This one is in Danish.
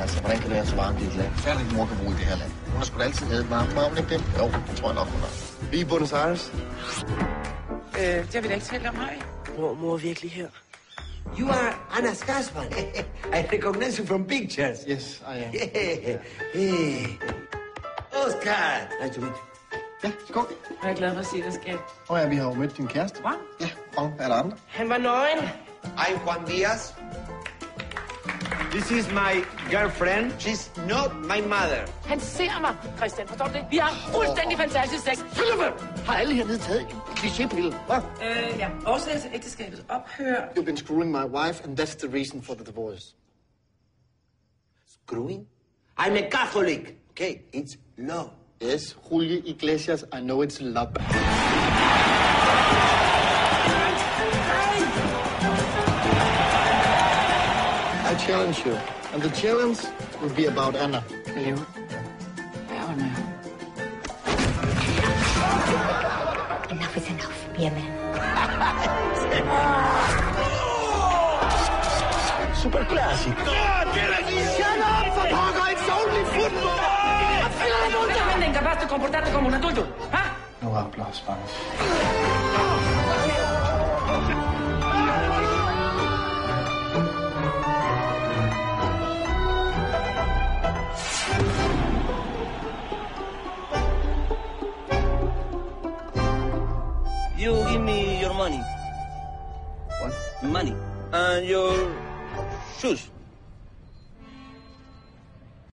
Altså, hvordan kan det være så varmt i et land? Færdig mor kan bruge i det her land. Hun har sgu da altid havde varmt. Var hun ikke det? Jo, det tror jeg nok, hun har. Vi er i Buenos Aires. Det har vi da ikke talt om, hej. Mor er virkelig her. You are Anna Skarsman. I recognize you from pictures. Yes, I am. Hey. Oscar. Nice to meet you. Ja, skål. Jeg er glad for at se dig, skat. Ja, vi har jo mødt din kæreste. Hvad? Ja, Juan. Er der andre? Han var nøgen. I'm Juan Diaz. This is my girlfriend. She's not my mother. Han ser mig, Christian. Forstår du det? Vi har fuldstændig fantastisk sex. Har alle hernede taget en klichépille? Hvad? Ja. Årsagen til ægteskabets ophør. You've been screwing my wife, and that's the reason for the divorce. Screwing? I'm a Catholic. Okay, it's love. Yes, Julio Iglesias, I know it's love. I challenge you, and the challenge will be about Anna. Hvad laver du? Anna. Enough is enough, be a man. Super classic. Shut up, for poker, it's only football! Absolutamente incapaz de comportarte como un adulto. ¿Ah? No hablo Spanish. You give me your money. What? Money. And your shoes.